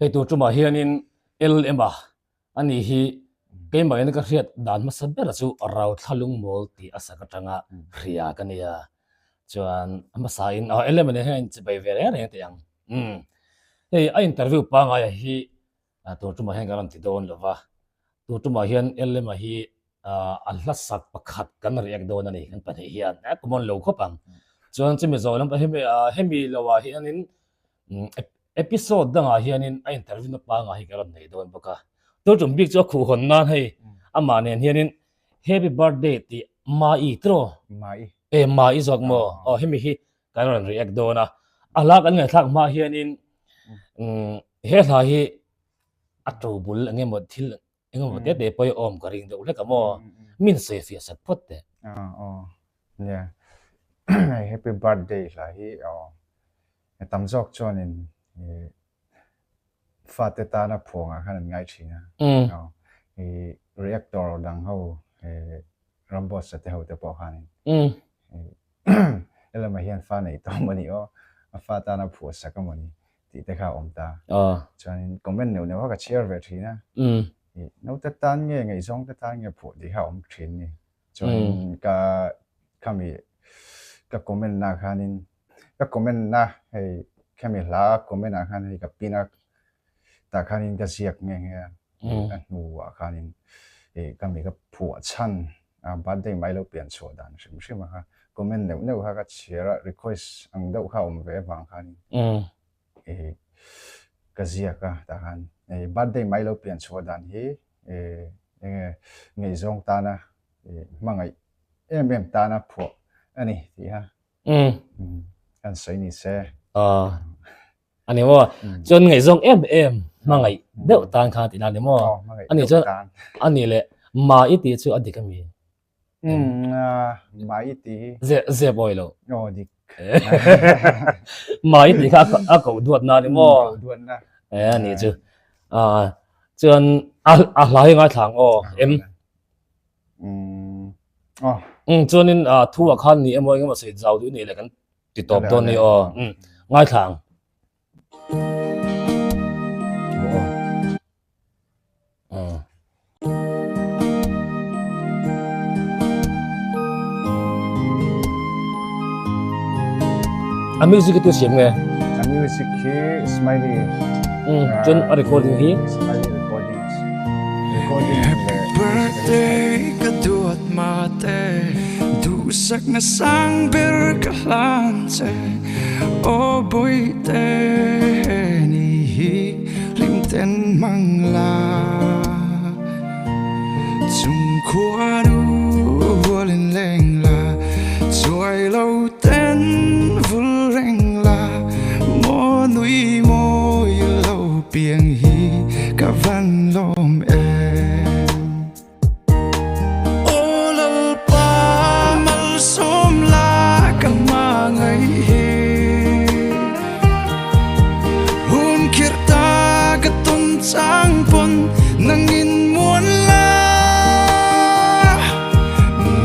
hei tu tuma hianin LM ani hi keimai na ka hriat dan ma sabera chu rau thalung mol ti asaka tanga hria kania chuan ama sain LM ne hen chi bai ve re te yang hei a interview pa nga hi tu tuma hen garan ti don lova tu tuma hian LM hi Allah sak pakhat kan riak don ani kan pa hian a kumon lo khopang chuan chimi zolam pa hemi lawa hianin episode danga hianin a interview na pa nga hi garan nei don boka tu tum big cho khu hon nan hei ama nen hianin happy birthday ti mai tro mai zok mo hemi hi garan riak dona ala kan ngai thak ma hianin he tha hi atobul angem thil engom te de poi om karing de ule kamo min se fi sat potte yeah happy birthday la hi tam jok chonin fateta na phonga khan ngai thina reactor dang ho rambos sa te ho te po khan ela ma hian fa nei to mani fata na phu sa ka mani ti te kha om ta chuan comment no ka share ve thina no ta tan nge ngai zong ta tan nge phu di ha om thin ni chuan ka kami ka comment na khanin ka comment na hei kami la comment na khan hei ka pina ta khanin ka siak nge nge a nu wa khanin kami ka phu chan birthday mai lo pian cho dan shim ha comment no ha ka share request ang deuh kha om ve wang khanin ka zia ka ta khan birthday mai lo pian cho dan hi ngai zong ta na mangai em ta na phu ani ti ha kan sei ni se ani mo chon ngai zong em mangai deuh tan kha ti na ni mo ani chon ani le ma iti chu adikami ma iti ze boy lo dik ma iti kha a ko duat na ni mo duat na ani chu chon a hlai nga thang em chonin thu a khan ni emoi ngama sei zau du ni le kan ti top don ni ngai thang a music tu siam nge a music hi smiley chon a recording hi smiley recording birthday ka duat mate du sak na sang ber ka lan che o boy te ni hi lim ten mang la chung khua du volin leng la chuai lo ten vul reng la mo nui mo lo piang hi ka van lom sang pon nangin muôn la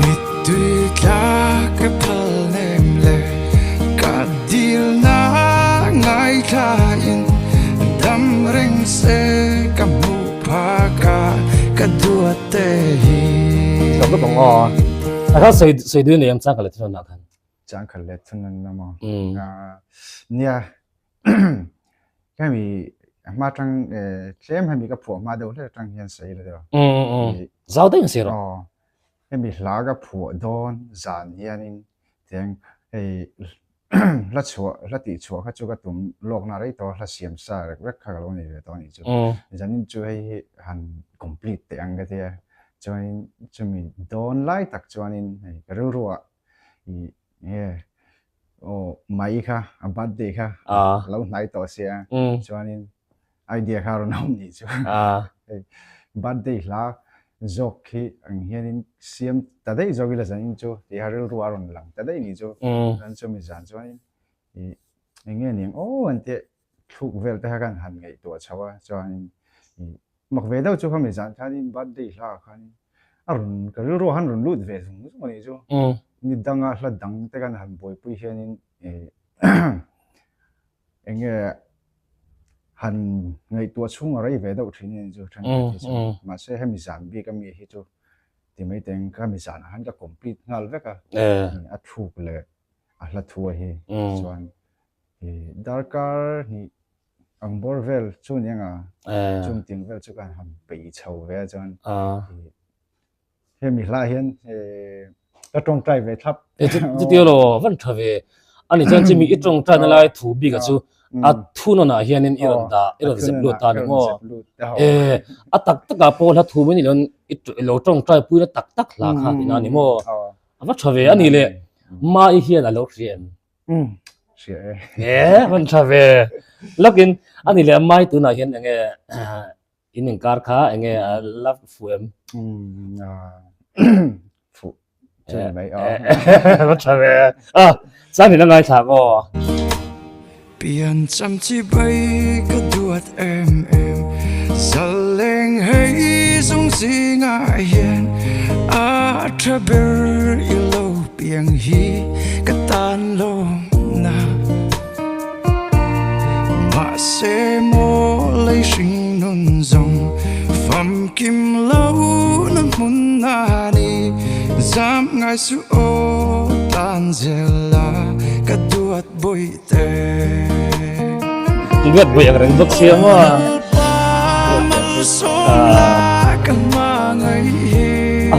mít tùy la cái phal nem le cả deal na ngay tha in đam reng se cả mu pa cả đua te hiก็บ่งถ้าใส่ด้วยเนี่ยจังกะเลยทุนนะคันจังกะเลยทุนนะมเนี่ยก็มีมาจังเจมให้มีกับผัวมาดูเลยจังเฮียนใส่เลยเด้อเจ้าได้ยังสิรอให้มีลากับผัวโดนจานเฮียนินเตียงไอ้ละชัวละติชัวเขาจูกตุ่มโลกนาไรตัวละเสียมซาเร็กๆเขาลงนี่เลยตอนนี้จูจานินจูให้หัน complete เตียงกันเดียจวนจะมีโดนไล่ตักจวนนินให้รัวเนี่ยโอ้ไม่ค่ะบัดเดียค่ะแล้วไหนต่อเสียจวนนินidea karo nom ni chu birthday la jok khi ang hianin siam tadai jogila zanin chu ti haril ruaron lang tadai ni chu kan chu mi zan chu ni nge ning ante thuk vel ta kan han ngai to chawa chuan mak ve dau chu khami zan thanin birthday la khan arun ka ru han run lut ve sung chu ni chu ni danga hla dang te kan han boi pui hianin enge hẳn người tua chung ở đây về đâu thì nên cho thằng thì mà sẽ hay mình giảm bị cái mi hết cho thì mấy tiếng cái mình giảm hắn cái complete ngal veka à thu lệ à là thua hi cho anh thì darkar thì ang borvel chu nhang à chung tiếng vel chu kan ham bị chầu về cho anh thì mình lại hiện cái trong trai về thấp chứ tiêu lo vẫn trở về anh ấy chẳng chỉ mình ít trong trai nó lại thủ bị cái chú à thu nó hiền nên iron dẹp lụt ta đúng không à tắc cả po là thu mình iron ít lo trong trai pui nó tắc là khác thì nào nimo à vẫn trở về anh ấy lệ mai hiền là lo riêng vẫn trở về lakin anh ấy lệ mai tu na hiền nghe in car kha nghe love phụ em phụ chơi vậy vẫn trở về à sao thì nó ngay thả cô biển chăm chỉ bay cả đuột em giờ lên hay giống gì ngại hiền à tra bờ yêu biển hi cả tan lông na mà sẽ mô lấy sinh nôn dòng phẩm kim lâu nâng muốn nani dám ngài su ô tan zela cả đuột bôi tê buat gue yang rembek sih mah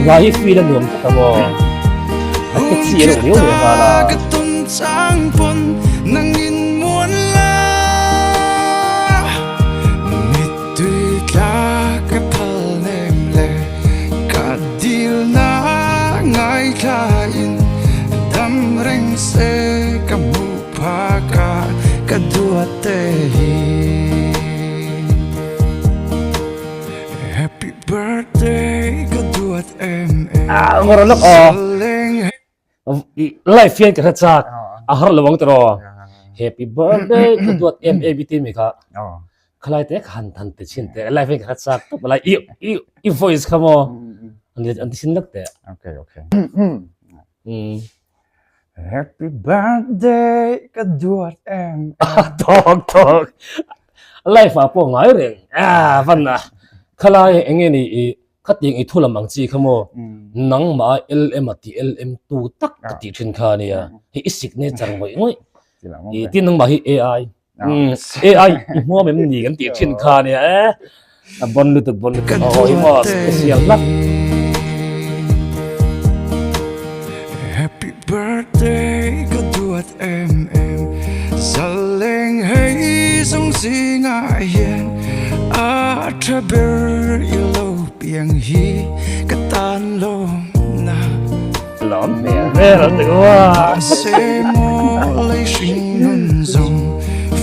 lagi film belum ketemu kecil ini udah malah Happy birthday kedua em ngorolok live yan karatsak ahar lawang tero happy birthday kedua em ABT mika kalai te kan tan te chin te live yan karatsak to balai i voice kamo andi sinlak te okay Happy birthday kedua em tok live apa ngai reng van na kalai enge ni khát tiếng ít thôi làm bằng chi không ô nắng mà LM thì LM tu tắc cái chuyện kha này à hi signature vậy ngoi thì tin nắng mà hi AI AI mua mình nhìn cái chuyện kha này à bon lu bon oh mà special lắm Happy birthday kedua em giờ lên hay giống gì ngại hiền à tra bờ yêu biển hi cả tan lông na lắm mẹ lắm được quá sẽ mô lấy sinh nôn dòng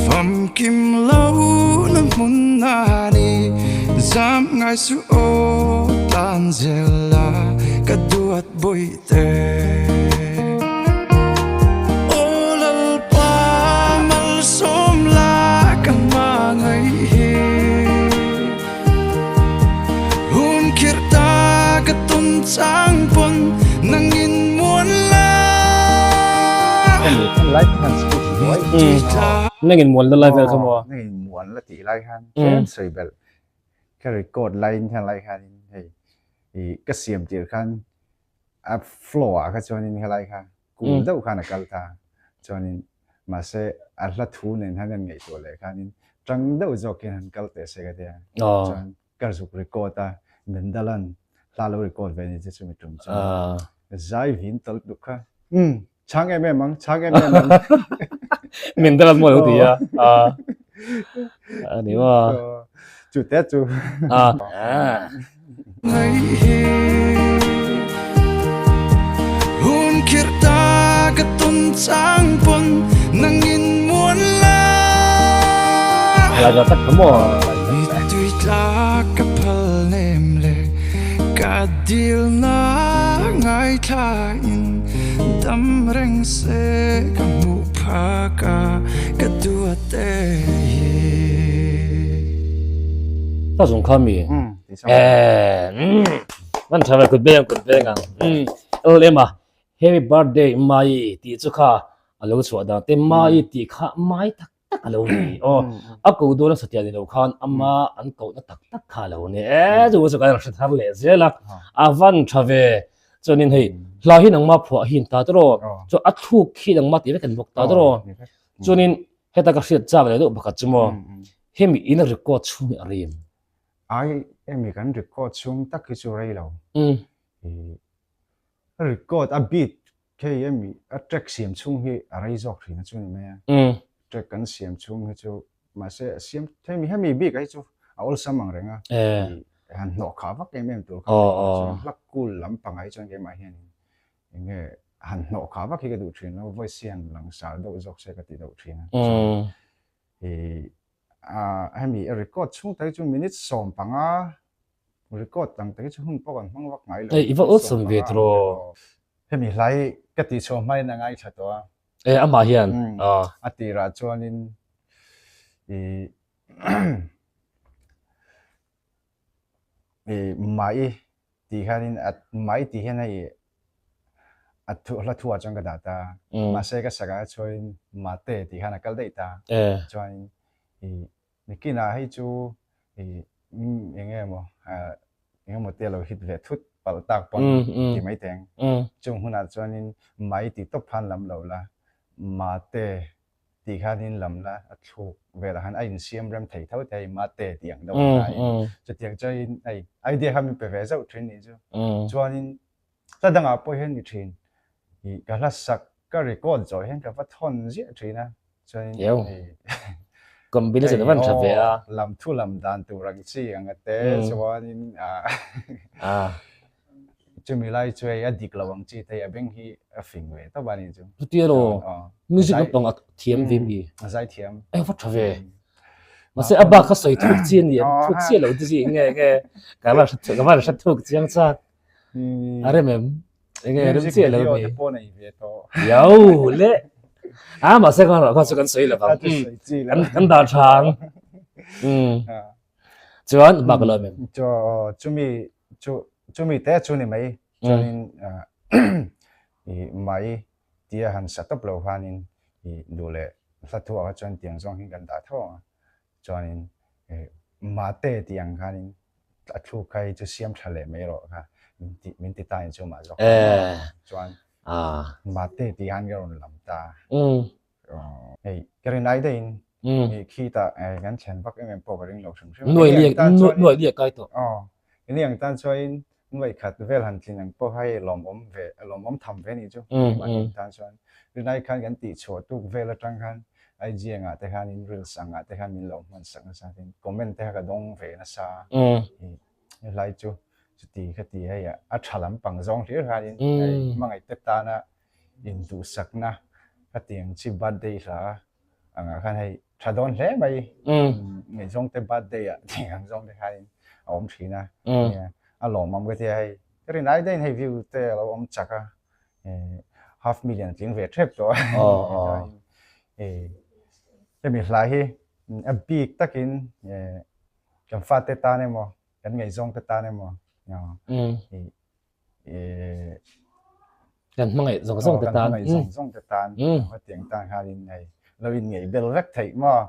phẩm kim lâu nâng muốn nani dám ngài su ô tan zela cả đuột bôi tê ô lal pa mal som la cả ma ngày hi hun kirta cả tôn trang pon nang in muôn la like han speech nangin mual na live không ô nangin mual là tỷ like han chen soi bel cái record line han like han thì cái xiêm chỉ khan à floor cái cho nên cái like han cũng đâu khan là cái ta cho nên mà sẽ à là thu nên han ngày tuổi lại khan chẳng đâu cho cái han cái tế sẽ cái thế cho nên cái dục record ta mình đã lần la lo record về thì chúng mình trồng cho giải hiện tới được kha 창에 매망 mình đã làm mọi thứ à nếu mà chủ tết chủ hun kirta ka tun sang pon nang in muôn la là tất cả mọi tuy la ka phal nem le ka dil na ngai tha in dam reng se ka mu pha ka dua te ta dùng khăm mi vẫn thay về cột beng à em à happy birthday mai tí chú kha alo chua da te mai tí kha mai tak alo ni o a ko do na satya ni lo khan ama an ko na tak kha lo ni chu chu ka sa thar le zela avan thave chonin hei la hi nang ma phu hin ta tro cho a thu khi nang ma ti ve kan bok ta tro chonin heta ka hriat cha le do bakhat chumo hemi in record chung arim ai em mi kan record chung tak ki chu rei lo record a beat ke em mi a track siam chung hi a rei jok thina chu ni me track kan siam chung hi chu ma se siam thai mi hemi bi kai chu a ol samang renga han no kha vak em em tu lak kul lam pangai chon ke ma hian nge han no kha vak ki ka du thina voice sian lang sa do jok se ka ti do thina hemi record chung tai chu minute som panga record tang tai chu hun pawh kan hmang vak ngai lo iwa awesome ve tro hemi lai ka ti chaw mai na ngai tha to ama hian ati ra chuanin mai ti hanin at mai ti hian ai at thu la thu achang ka data ma se ka saga choin ma te ti hana kal dei ta chuanin nikina hei chu enge mo te lo hit ve thut pal tak pon ti mai teng chung huna chuanin mai ti top phan lam lo la ma te ti khanin lam la a thu ve la han ain siam ram thei thau te ma te tiang do ai chu tiang chain ai idea ha mi pe ve zau thin ni chu chuanin ta danga po hen ni thin i ka la sak ka record zo hen ka va thon zia thina chuanin combination van thave lam thu lam dan tu rang chi anga te chuanin chumi lai chue a dik lawang chi te a beng hi a fing we ta bani chu tiro music up tong thiam vm bi zai thiam va thave ma se aba kha soi thuk chin ni thuk chi lo ti nge ka la sa thuk chiang cha are mem nge rim chi lo mi po nei ve to yo le mà sẽ con sẽ cần sấy là không ăn đào trắng chuan bạc lời mình cho chúng mi té chú này mấy cho nên mấy tia han set up lâu hanin đủ lệ sát thua cho nên tiếng song hình gần đã thua cho nên mà té tiếng hanin sát thua cái chú xiêm trả lệ mấy rồi ha mình ti tai cho mà rồi chuan mà té tiếng han cái rồi làm ta cái này đây khi ta gắn chèn bắc em bỏ vào lồng sừng nuôi liệt cái tổ cái này ta cho in nuôi khát về hành trình anh bỏ hay lồng ôm thầm về này chứ ta cho cái này khăn gắn tỉ chuột tu về là trăng khăn ai riêng à thế khăn in reels à thế khăn in lồng mình sang sang thì comment thế cái đông về nó xa lại chứ tỉ cái tỉ hay à chả lắm bằng dòng thế khăn in mà ngày tết ta na in tu sắc na cái tiếng chỉ birthday là anh khăn hay chả đón lẽ mày ngày dòng tết birthday à tiếng anh dòng thế hay ông chỉ na lồng mắm cái hay cái này đây hay view thế là ông chắc half million tiếng Việt trip rồi cái mình lại hi big takin cái phát tết ta này mà cái ngày dòng tết ta này mà cái ngày dòng tết ta dòng tết ta cái tiếng ta hai này là vì ngày bel vét thấy mà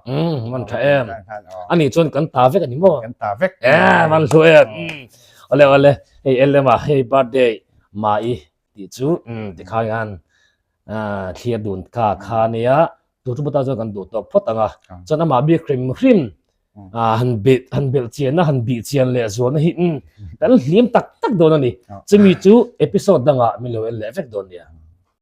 mình thấy em anh ấy chọn cái ta vét cái gì mà cái ta vét mình rồi ole ele ma hey birthday mai ti chu ti khai an thia dun kha nia tu tu ta jo kan du to photanga chana ma bi cream han bel chian na han bi chian le zo na hi kan hlim tak do na ni chumi chu episode danga mi lo le effect don dia